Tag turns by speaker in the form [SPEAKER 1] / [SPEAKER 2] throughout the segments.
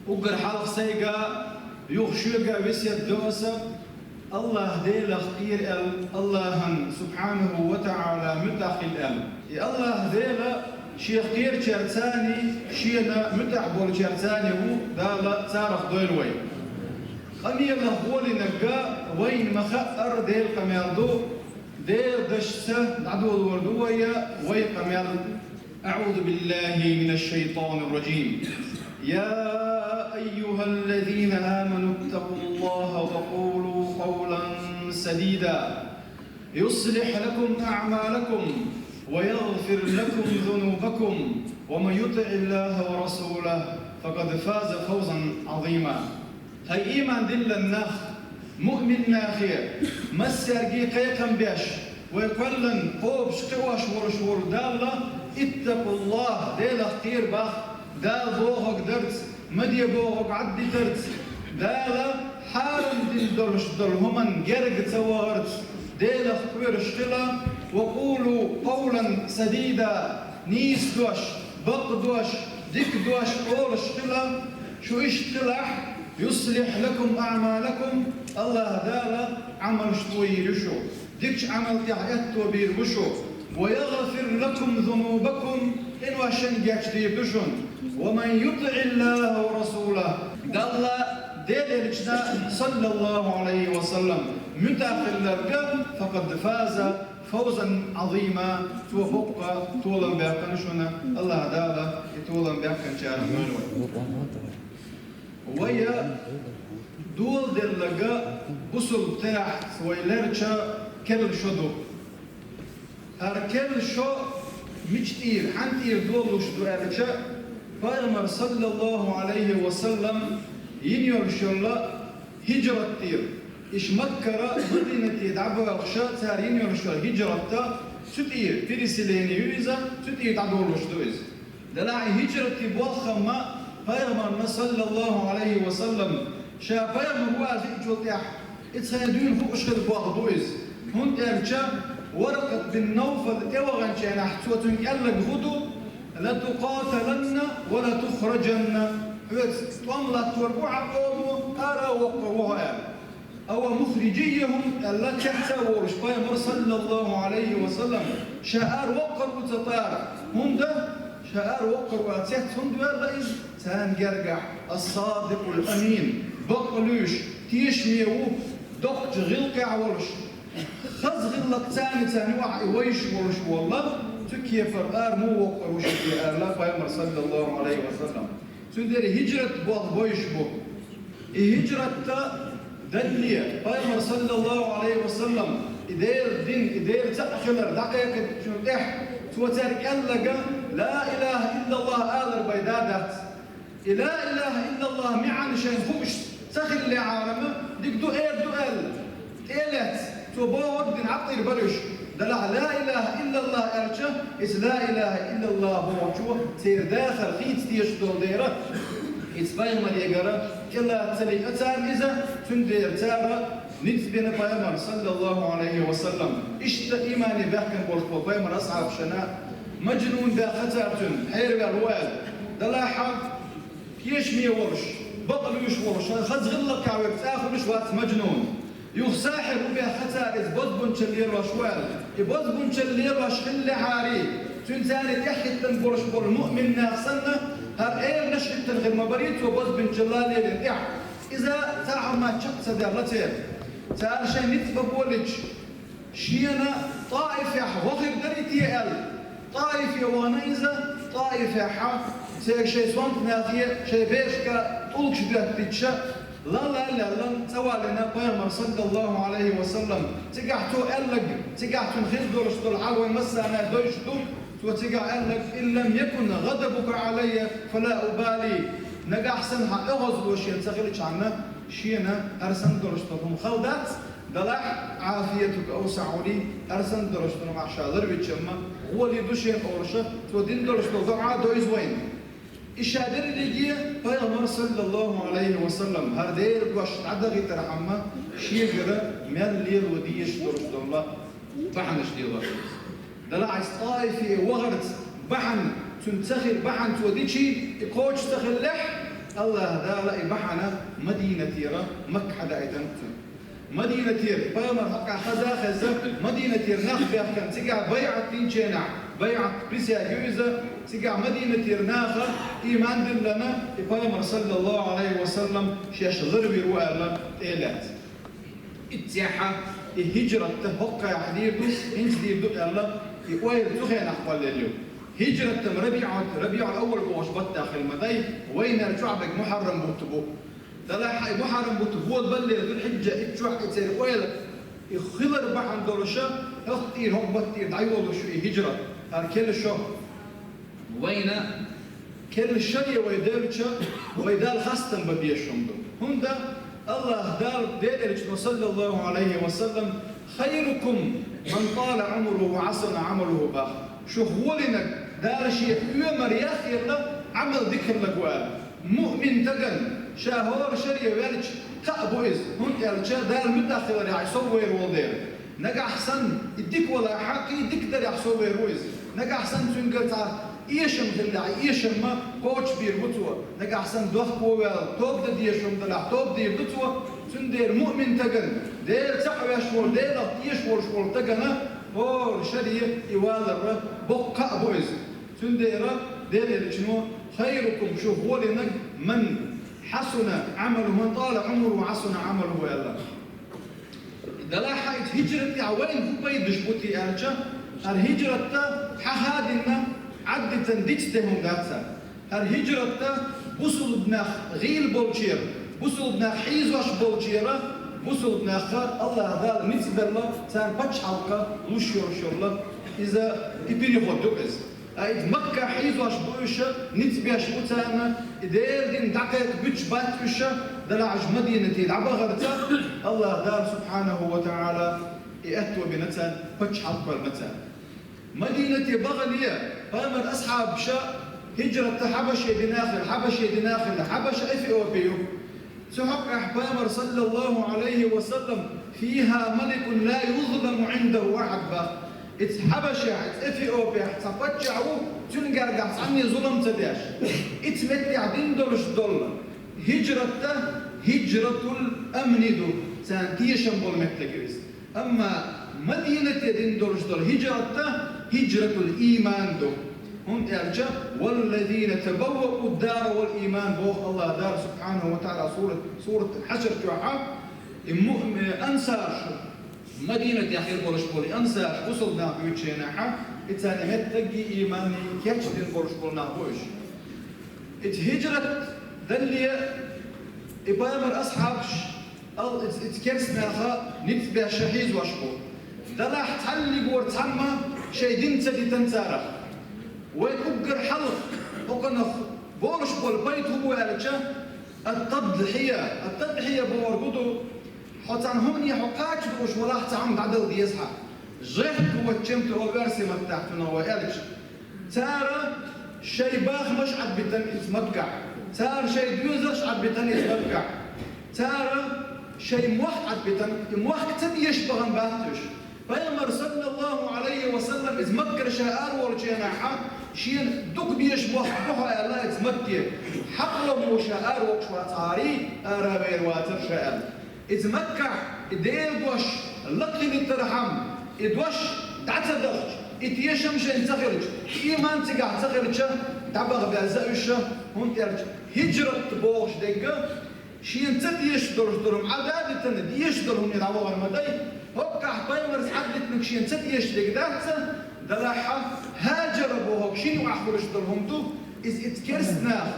[SPEAKER 1] وقر حلق سيقا يخشوقا وسيد دوسا الله ديل خير الله سبحانه وتعالى متاخل الله ديل شيخ خير شرتاني شينا متحبول شرتاني هو دالا تارخ دويلوي أني الله ولي نبقى وين مخأر ديل قميردو ديل دشته نعدو الوردوية وين قميرد أعوذ بالله من الشيطان الرجيم يا أيها الذين آمنوا اتقوا الله وقولوا قولا سديدا يصلح لكم أعمالكم ويغفر لكم ذنوبكم ومن يطع الله ورسوله فقد فاز فوزا عظيما هاي إيمان دل النخ مؤمن ناخير مسرقي قيقا بيش ويقولن قوب شقواش ورشور دالله اتقوا الله ديل خير باخ دال بوغك درت مدي بوغك عدي درت دال حارم دين درش درهمن جرق توارت ديل خير شقلا وقولوا قولا سديدا نيس دوش بق دوش ديك دوش قول شقلا شو اشتلح يصلح لكم أعمالكم الله دال عمل شوي يشو ديكش عمل يعيت وبير وشو ويغفر لكم ذنوبكم إن واشن جاكشتي بشون ومن يطع الله ورسوله دال ديلنا صلى الله عليه وسلم متاخل لرقا فقد فاز فوزا عظيما توفق طولا بأقنشنا الله دال طولا بأقنشنا ويا دول درلقا بصل بتاع ويلرشا كل شدو أركل شو مجتير حنتير دول وشدو أرشا فأمر صلى الله عليه وسلم ينير شلا هجرة تير إيش مكة مدينة دعبة وخشا تار ينير شلا هجرة تا ستير فيرسليني يوزا ستير تعدول وشدو إز دلعي هجرة بوخما فأمر صلى الله عليه وسلم شافاهم هو في جوتيح اتساندون فوق شغل بوخدو إز هون أرشا ورقة بن نوفل إوغان شان حتوتن يلا غدو لا تقاتلن ولا تخرجن طملا توربوع قومو أرى وقروها أو مخرجيهم ألا تحتورش بايمر صلى الله عليه وسلم شعار وقر وتطار هم ده شعار وقر وتحت هم ده الرئيس سان جرجع الصادق الأمين بقلوش تيشميو دقج غلقع ورش خز غلق ثاني وعي ويش ورش والله تكي فرقار مو وقر وش لا بايمر صلى الله عليه وسلم سندري هجرة بويش بو هجرة دلية بايمر صلى الله عليه وسلم إدير دين إدير تأخلر دقيقة شو إح توترك ألقى لا إله إلا الله آذر بيدادات لا إله إلا الله معن شيء خوش تخل لي عالمه ديك دو إيلت تبود دين عطير برش دلع لا إله إلا الله أرجع إس لا إله إلا الله هو شو سير داخل خيت تيش دول ديرة إس بايم اليجرة كلا تلي أتار إذا تندير تارة نتبين بايمر صلى الله عليه وسلم إشت إيماني بحكم بولك بايمر أصعب شناء مجنون دا خطرتن حير الوال دلاحة يشمي ورش بطل يش ورش خذ غلق كعوك تاخذ شوات مجنون يساحر بها خطر إذ بضبن شلير وشوال يبضبن شلير وشخل عاري تنزاني تحكي تنبرش بور المؤمن ناقصنا هر ايه نشكت تنغير مباريت وبضبن شلالي للإح إذا تعال ما تشق سدارتين تعال شيء نتبولج شينا طائفة وغير دريتي طائفة ونيزة طائفة حق سيك شيء سوانت ناثية شيء بيشكا طولك شبيات تتشا لا توالينا بيامر صلى الله عليه وسلم تقعتو ألق تقعتو نخيل دورش دول عالوي مسانا دوش دول وتقع ألق إن لم يكن غضبك علي فلا أبالي نقع سنها اغز وشين تغلش عنا شينا أرسن دورش دولهم خلدات دلح عافيتك أوسع لي أرسن دورش دول مع شادر بيتشما هو اللي دوشين أورشة تودين دورش دول دعا دويز وين إشادر اللي بيغمر صلى الله عليه وسلم هردير قوش عدغي ترحمه شيقرة مال لير وديش دورش دولة بحنش ديلا دلع طائفي وغرت بحن تنتخل بحن توديشي يقوش تخلح الله دالا إبحنا مدينة تيرا مكة حدا إتنتم مدينة تير بامر حقا خزا مدينة تير ناخذ كان تقع بيعة تنشينا بيعة بريسيا جوزة تقع مدينة تير ناخذ إيمان دلنا بامر صلى الله عليه وسلم شاش ضربي رؤى إيلات اتساحة هجرة تهقى يحديدو انت ديبدو الله يقوير تخين أحوال اليوم هجرة ربيع الأول بوشبط داخل مدي وين رجعبك محرم بوتبو دلا محرم بوتبو تبلغ ذو الحجة اتشوح اتسير ويلك يخضر بحن دولشا اختير هم بطير دعيوضو شو هجرة كل شو وين كل شيء ويدالشا ويدال خاصة ببيشهم دو هم دا الله دار ديرج صلى الله عليه وسلم خيركم من طال عمره وعسن عمله باخ شو هو لنك دار شيء يومر يا خير له عمل ذكر لك مؤمن تقل شاهور شريه ويلج كأبو إز هون يالجا دار متأخر يا يسوي الوضيع نجا أحسن يديك ولا حقي يديك در يسوي الويز نجا أحسن تنقطع إيشم دلع إيشم ما كوتش بيربطوا نجا أحسن دوخ قوة توب دي إيشم دلع توب دي بطوا تندير مؤمن تقل دير سحب يشور دير يشور شور تقلنا هو شريه يوالر بقى أبو إز تندير دير شنو خيركم شوف هو لنك من حسن عمله من طال عمره وحسن عمله يلا دلا حايت هجرتي عوين هو بيدش بوتي أرجع الهجرة حهادنا عدت ديتهم ذاتها الهجرة بوصل بناخ غيل بولشير بوصل بناخ حيزوش بولشيرة بوصل بناخ الله ذا نسبة الله سان بتش حلقة لوشيور شورلا إذا تبيني خدوكس إذا مكة حيزوش بوشة نسبة شوتانا إذا دين دقيق بتش باتوشة دلعج مدينة العبا غرتا الله ذا سبحانه وتعالى يأتوا بنتا بتش حلقة المتا مدينة بغلية فامر أصحاب شاء هجرة حبشة دناخل حبشة دناخل حبشة إثيوبيا سحق أحبامر صلى الله عليه وسلم فيها ملك لا يظلم عنده أحد بقى حبشة إثيوبيا تفتشعوا تنقرقع عني ظلم تداش اتمتع دين دولش دولة هجرة الأمن دو سانتيشن بالمتكريس أما مدينة دين دولش دولة هجرة الإيمان دو هم أرجع والذين تبوأوا الدار والإيمان بوخ الله دار سبحانه وتعالى سورة الحشر جوعها أنسار مدينة يحير بولش بولي أنسار وصلنا بيوتشيناحا إتساني متقي إيماني كيتشتين بولش بولنا بوش هجرة دلية إبامر أصحابش إتكرسنا نتبع شحيز واشبو دلاح تحلق ورتحمى شيدين تدي تنسارخ ويكبر حلق وقنا بولش بالبيت هو يالجا التضحية بورقدو حتى هم يحقاش بوش ولا تعم بعدل يصحى جهت هو تشمت هو بيرسي مفتاحتنا هو يالج تارى شي باخ مش عاد بتن يتمكع تارى شي ديوزش عاد بتن يتمكع تارى شي موحد بتن موحد تم يشبغن باتش فيامر صلى الله عليه وسلم إذ مكر شاءر ورجيناحا شين دق بيش موحبوها الله إذ مكر حقلهم وشاءر وكشواتاري أرابير واتر شاءر إذ مكر إدير دوش لقي للترحم إدوش تعتدخش إتيشم شين تخرج إيمان تقع تخرج دعبغ بأزاوشة هون ترج هجرة بوش دقة شين تديش درهم عدادة ديش درهم يدعوها المدي هوكا حبايمرز عدت نكشين تديش دقداتا دلاحة هاجر بوهوك شين وأحبرش درهم تو إذ إتكرسنا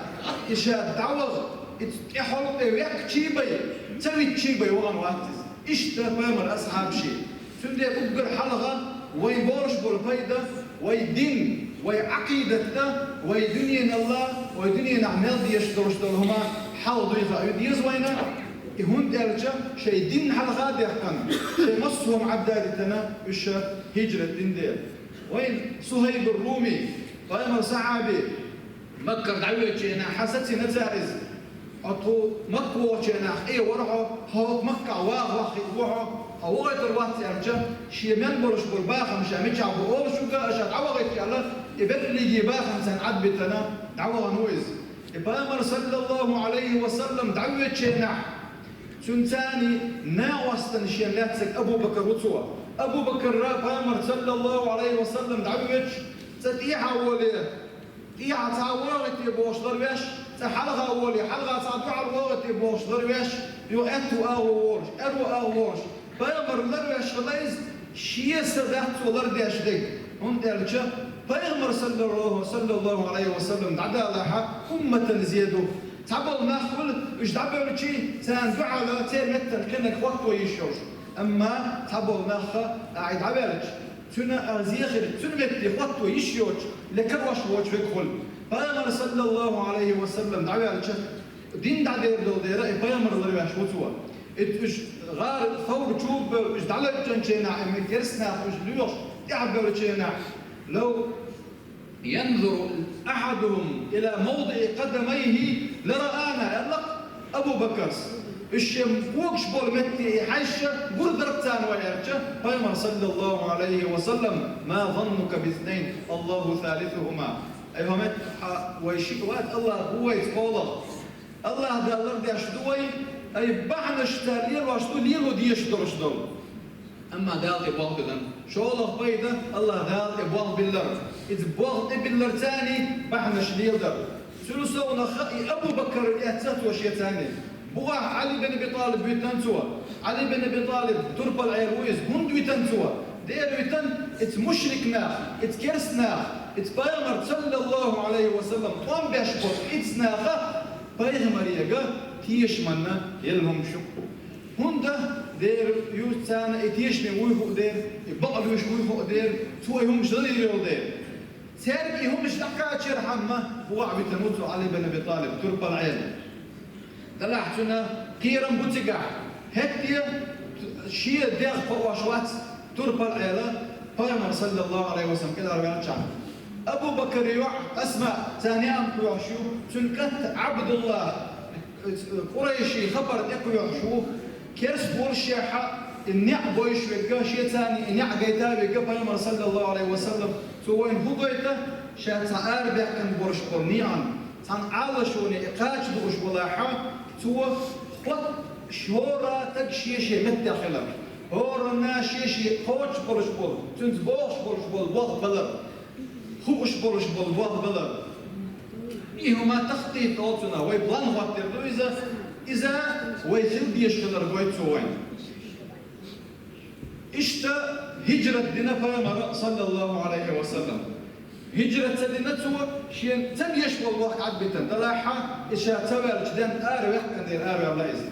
[SPEAKER 1] إشاد دعوغ إتحلق وياك تشيبي تسوي تشيبي وغن واتز إشتا بايمر أصحاب شيء سندي أبقر حلقة ويبورش بالفايدة ويدين ويعقيدة ويدنيا الله ويدنيا أعمال ديش درش درهما حاول ضيفة يزوينا هون درجة شيء دين حلقات يحكم شيء مصهم عبدالتنا وش هجرة دين دير وين صهيب الرومي قائمة صحابي مكة دعوة شينا حسدتي نتائز أطو مكة شينا إيه ورعه هو مكة واخ وحه أو غير الوقت أرجع شيء من برش بالباخ مش أمشي عبور شو كا أشاد عوض الله يبدل لي باخ إنسان عبدتنا دعوة نويز Paymar sallallahu aleyhi ve sellem davet şeyna. Süntani nawastan şen latsek Abu Bakr Wutsuwa. Abu Bakr Paymar sallallahu aleyhi ve sellem davet ستيحة أولية تيحة تعورت يبوش درويش حلقة أولية حلقة تعدوع الوقت يبوش درويش يؤتوا أهورش أروا أهورش Peygamber dرويش خلاص شيء سدات ولر ديش دي هون دالجا Peygamber sallallahu aleyhi ve sellem دعدا لها أمة زيادو تعبوا ناخذ إيش تعبوا شيء سندعوا على تيمتن كأنك وقت ويشوش أما تعبوا ناخذ عيد عبالج تنا أزيخر تنا متي خط ويشيوش لكروش وجه بكل Peygamber sallallahu aleyhi ve sellem دعوا دين دعير دول ديرة Peygamber dرويش وتوا إيش غار ثور شوب إيش دعلا جنشينا من كرسنا إيش ليوش يعبوا جنشينا لو ينظر أحدهم إلى موضع قدميه لرآنا يلا أبو بكر الشم فوقش بول متي حيشة قردرتان ويرجع Peygamber sallallahu aleyhi ve sellem ما ظنك باثنين الله ثالثهما أيها مت ويشيكوات الله هو يتقوله الله ده الله ده شدوي أي بعنا شتالير واشتو ليلو ديش درشدو أما دال إبوال بدن شو الله بيدا الله دال إبوال بالله إذ بوال بالله تاني بعنا شليل در سلسونا خي أبو بكر يأتت وشي تاني بوا علي بن أبي طالب بيتنسوا علي بن أبي طالب تربى العيرويز هند بيتنسوا دير بيتن إت مشركنا إت كرسنا إت Peygamber sallallahu aleyhi ve sellem طوام بيشبط إت سناخة Peygamber يجا تيش منا يلهم شكو هندا دير يوتانا إتيش من ويهو دير يبقى ويش ويهو دير سوى هم جدير يو دير سيركي هم مش تقاشر حمة هو عم يتموتوا علي بن أبي طالب تربى العين دلعتنا قيرا بوتقع هكتيا شيء دير فواشوات تربى العيلة Peygamber sallallahu aleyhi ve sellem كده 40 شعب أبو بكر يوع أسمع ثانيا يوعشو سنكت عبد الله قريشي خبر يوعشو كيرس بورشيحة النع بويش ويقا شيء ثاني النع قيتا ويقا Peygamber sallallahu aleyhi ve sellem سوين هو قيتا شات أربع كان بورش قرنيان سان عالشوني إقاش بوش بلاحة سوى قط شورا تقشيشي متداخلة هورنا شيشي خوش بورش بول تنز بوش بورش بول وض بلر خوش بورش بول وض بلر إيهما تخطيط أوتنا ويبلان واتر دو إذا ويثل بيشغلر قويت سوين إشتا هجرة دينا Peygamber صلى الله عليه وسلم هجرة سدينا سوى شين تم يشغل وقت عدبتن دلاحة إشا تبال جدان آري ويحكن دير آري الله إذن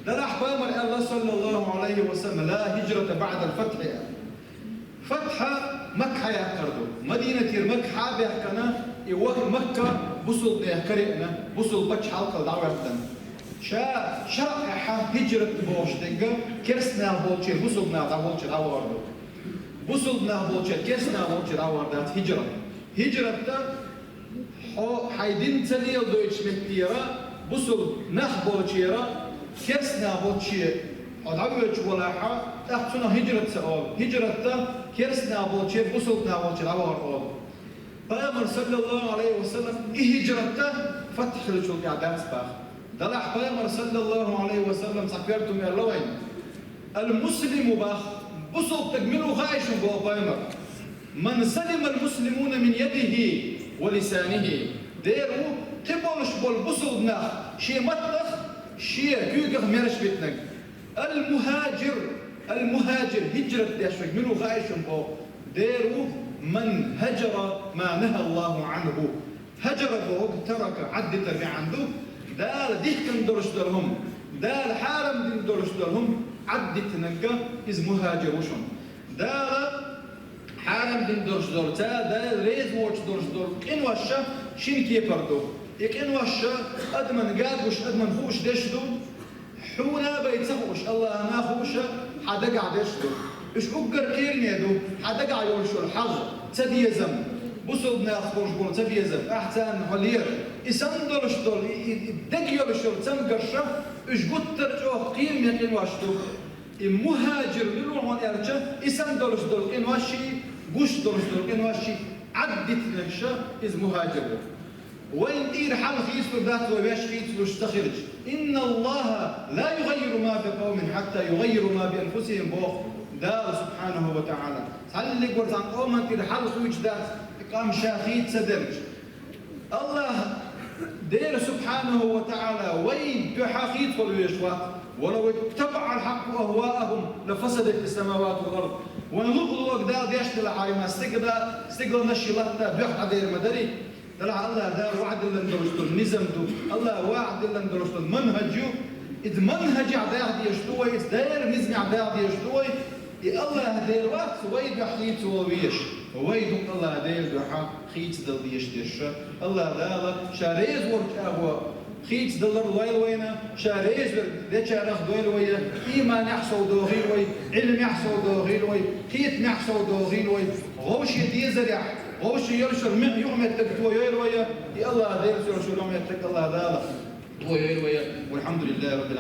[SPEAKER 1] دلاح Peygamber الله صلى الله عليه وسلم لا هجرة بعد الفتح فتح مكة يحكردو مدينة مكة بيحكنا يوه مكة بصل يحكرئنا بصل بچ حلقة دعوة شرع هجرة بوش دقا كرسنا بوشير بصلنا دعوة عواردو بصلنا بوشير كرسنا بوشير عواردات هجرة حيدين تليل دويتش مكتيرا بصل نخ بوشيرا كرسنا بوشير عدوية ولاحة تحتنا هجرة سؤال هجرة كرسنا بوشير بصلنا بوشير عواردو Peygamber sallallahu aleyhi ve sellem هجرة فتح لشوك عداس باخ دلع Peygamber sallallahu aleyhi ve sellem سكرتم يا لوين المسلم باخ بصل تجمله خايش بو Peygamber من سلم المسلمون من يده ولسانه ديرو تبولش بول بصل ناخ شي مطلخ شي كيوغ ميرش بيتنك المهاجر هجرة ديشوك منو خايش بو ديرو من هجر ما نهى الله عنه هجر فوق ترك عد تربيع عنده دال ديك درش درهم دال حارم دين درش درهم عد تنقى إز مهاجر وشون دال حارم دين درش درتا دال ريز وش درش در إن وشة شين كيبردو إك إن وشة أدمن قاد وش أدمن خوش دشدو حونا بيتسخوش الله ما خوشة حدا قاعد يشدو إيش أقر كيرني دو حدا قاعد يقول شو الحظ تبيزم بصلنا أخبرش بقول تبيزم أحسن حلير إسندرش دول دقيقة شو تمقرشة إيش قلت ترجع قيم يقين واشتو المهاجر للوعون يرجع إسندرش دول إن واشي قش درش دول إن واشي عدت نشة إز مهاجر وين دير حل خيسلو ذات وباش خيسلو اشتخرج إن الله لا يغير ما بقوم حتى يغيروا ما بأنفسهم بوخ دار سبحانه وتعالى هل اللي قلت عن قوم دير حل خويج ذات قام شاخيت سدرج الله دير سبحانه وتعالى وين تحاخيت والويشوات ولو اتبع الحق أهواءهم لفسدت السماوات والأرض ونغضوا أقداد يشتل حايما استقدر نشي لحظة بيحت عدير مدري دلع الله دار وعد اللي ندرستو النظام دو الله وعد اللي ندرستو المنهج إذ منهج عداد يشتوي إذ داير نزم عداد يشتوي الله دير وقت ويد يحيط وبيش ويد الله دير يحيط دل بيش الله دال شاريز ورك أبو خيت دلر ويل وينا شاريز ده شارخ دويل ويا إيمان يحصل دوغيل وي علم يحصل دوغيل وي خيت يحصل دوغيل وي غوش يديزر غوش يرشر يوم يتك ويل ويا الله دير يرشر يوم يتك الله دال ويل ويا والحمد لله رب العالمين.